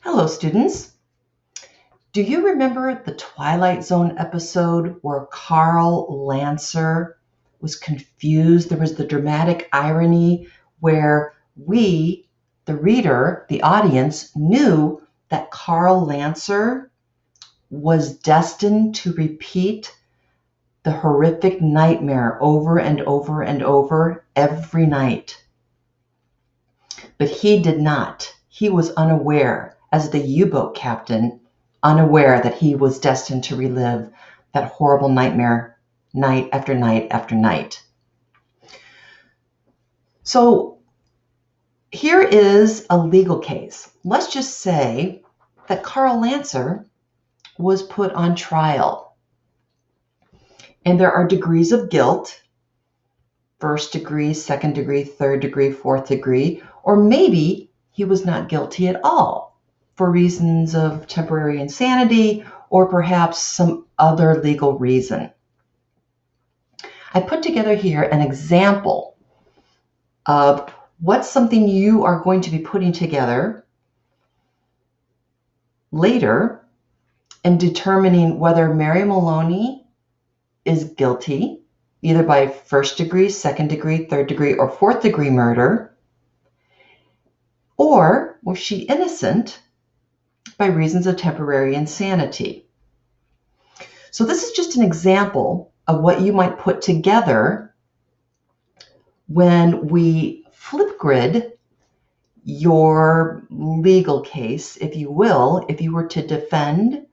Hello, students. Do you remember the Twilight Zone episode where Carl Lancer was confused? There was the dramatic irony where we, the reader, the audience, knew that Carl Lancer was destined to repeat the horrific nightmare over and over and over every night. But he did not. He was unaware, as the U-boat captain, unaware that he was destined to relive that horrible nightmare night after night after night. So here is a legal case. Let's just say that Carl Lancer was put on trial. And there are degrees of guilt, first degree, second degree, third degree, fourth degree, or maybe he was not guilty at all for reasons of temporary insanity or perhaps some other legal reason. I put together here an example of what's something you are going to be putting together later in determining whether Mary Maloney is guilty, either by first degree, second degree, third degree, or fourth degree murder, or was she innocent by reasons of temporary insanity. So this is just an example of what you might put together when we flip grid your legal case, if you will, if you were to defend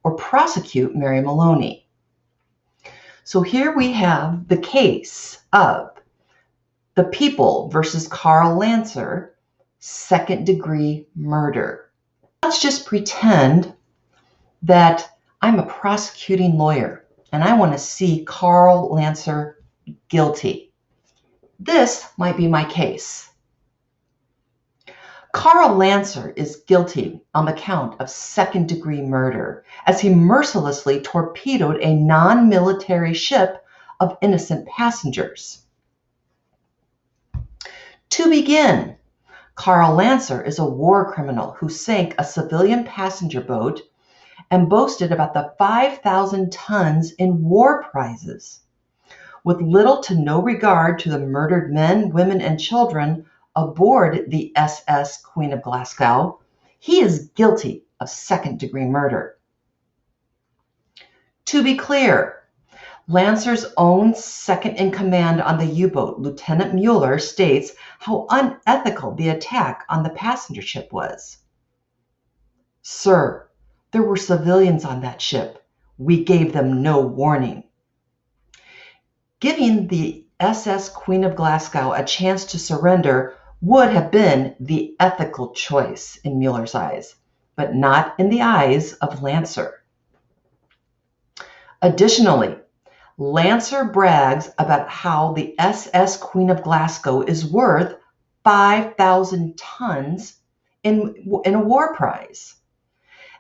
or prosecute Mary Maloney. So here we have the case of the People versus Carl Lancer, second degree murder. Let's just pretend that I'm a prosecuting lawyer and I want to see Carl Lancer guilty. This might be my case. Carl Lancer is guilty on the count of second degree murder as he mercilessly torpedoed a non-military ship of innocent passengers. To begin, Carl Lancer is a war criminal who sank a civilian passenger boat and boasted about the 5,000 tons in war prizes. With little to no regard to the murdered men, women, and children aboard the SS Queen of Glasgow, he is guilty of second-degree murder. To be clear, Lancer's own second-in-command on the U-boat, Lieutenant Mueller, states how unethical the attack on the passenger ship was. Sir, there were civilians on that ship. We gave them no warning. Giving the SS Queen of Glasgow a chance to surrender would have been the ethical choice in Mueller's eyes, but not in the eyes of Lancer. Additionally, Lancer brags about how the SS Queen of Glasgow is worth 5,000 tons in a war prize,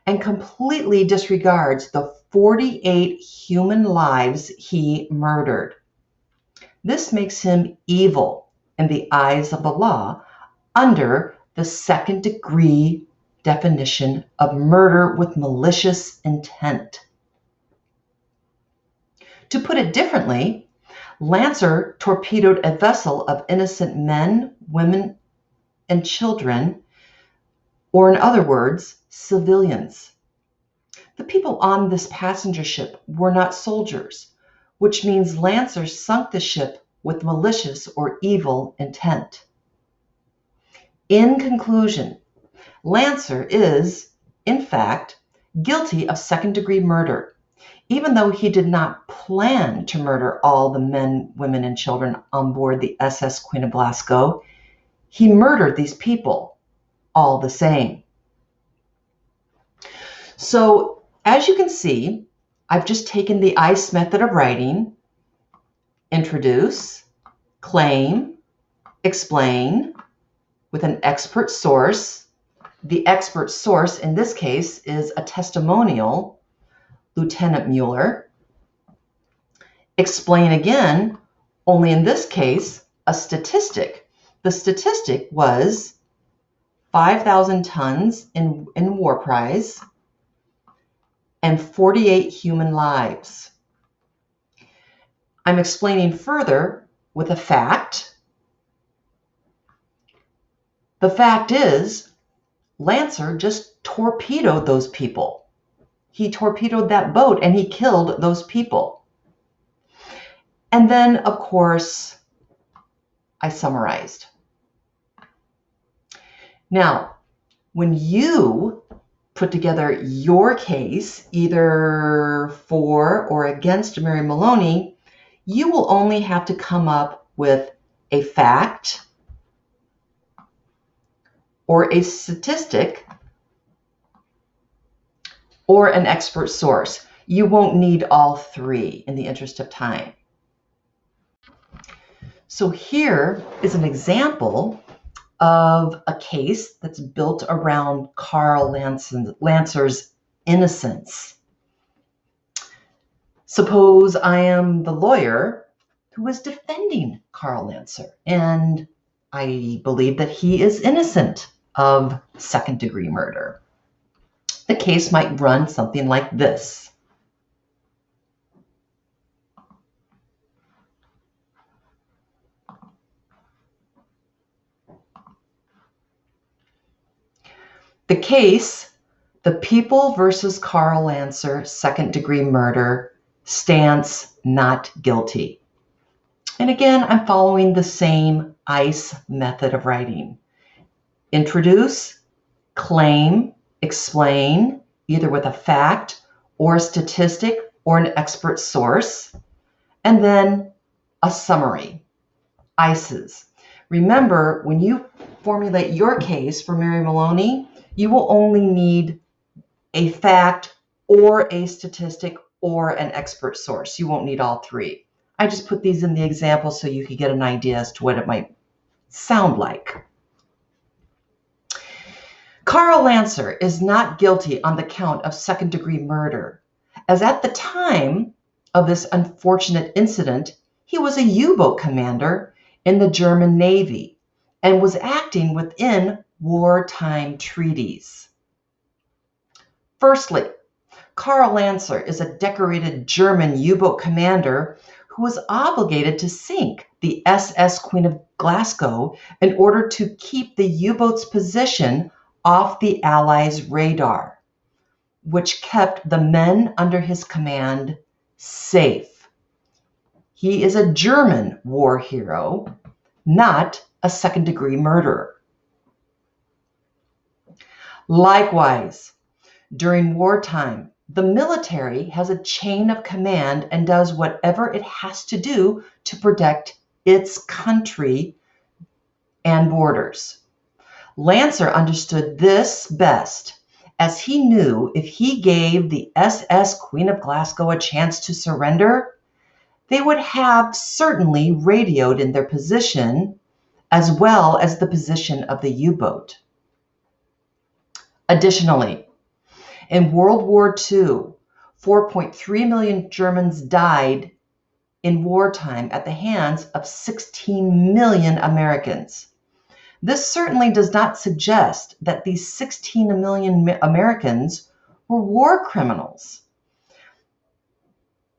and completely disregards the 48 human lives he murdered. This makes him evil in the eyes of the law under the second degree definition of murder with malicious intent. To put it differently, Lancer torpedoed a vessel of innocent men, women, and children, or in other words, civilians. The people on this passenger ship were not soldiers, which means Lancer sunk the ship with malicious or evil intent. In conclusion, Lancer is, in fact, guilty of second-degree murder, even though he did not plan to murder all the men, women, and children on board the SS Queen of Glasgow. He murdered these people all the same. So, as you can see, I've just taken the ICE method of writing: introduce, claim, explain, with an expert source. The expert source in this case is a testimonial, Lieutenant Mueller. Explain again, only in this case, a statistic. The statistic was 5,000 tons in war prize, and 48 human lives. I'm explaining further with a fact. The fact is, Lancer just torpedoed those people. He torpedoed that boat and he killed those people. And then, of course, I summarized. Now, when you put together your case, either for or against Mary Maloney, you will only have to come up with a fact or a statistic or an expert source. You won't need all three in the interest of time. So here is an example of a case that's built around Carl Lancer's innocence. Suppose I am the lawyer who is defending Carl Lancer, and I believe that he is innocent of second-degree murder. The case might run something like this. The case, the People versus Carl Lancer, second-degree murder, stance not guilty. And again, I'm following the same ICE method of writing. Introduce, claim, explain, either with a fact or a statistic or an expert source, and then a summary, ICEs. Remember, when you formulate your case for Mary Maloney, you will only need a fact or a statistic or an expert source. You won't need all three. I just put these in the example so you could get an idea as to what it might sound like. Carl Lancer is not guilty on the count of second-degree murder, as at the time of this unfortunate incident, he was a U-boat commander in the German Navy and was acting within wartime treaties. Firstly, Carl Lancer is a decorated German U-boat commander who was obligated to sink the SS Queen of Glasgow in order to keep the U-boat's position off the Allies' radar, which kept the men under his command safe. He is a German war hero, not a second-degree murderer. Likewise, during wartime, the military has a chain of command and does whatever it has to do to protect its country and borders. Lancer understood this best, as he knew if he gave the SS Queen of Glasgow a chance to surrender, they would have certainly radioed in their position, as well as the position of the U-boat. Additionally, in World War II, 4.3 million Germans died in wartime at the hands of 16 million Americans. This certainly does not suggest that these 16 million Americans were war criminals.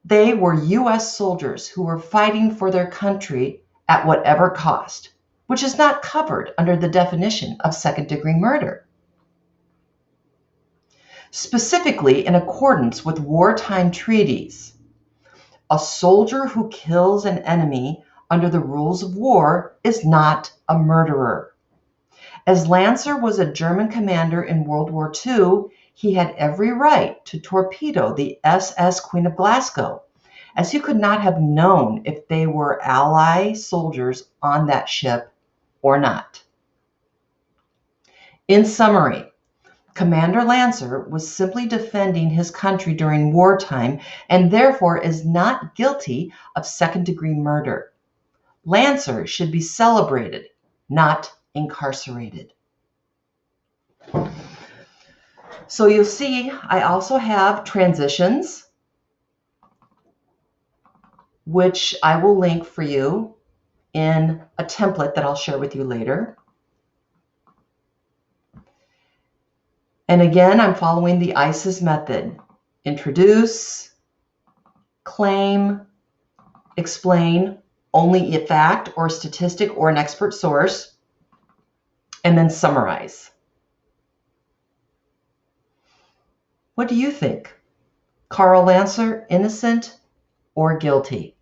They were U.S. soldiers who were fighting for their country at whatever cost, which is not covered under the definition of second-degree murder. Specifically, in accordance with wartime treaties, a soldier who kills an enemy under the rules of war is not a murderer. As Lancer was a German commander in World War II, he had every right to torpedo the SS Queen of Glasgow, as he could not have known if they were Ally soldiers on that ship or not. In summary, Commander Lancer was simply defending his country during wartime and therefore is not guilty of second-degree murder. Lancer should be celebrated, not incarcerated. So you'll see I also have transitions, which I will link for you in a template that I'll share with you later. And again, I'm following the ICES method. Introduce, claim, explain only a fact or statistic or an expert source, and then summarize. What do you think? Carl Lanser, innocent or guilty?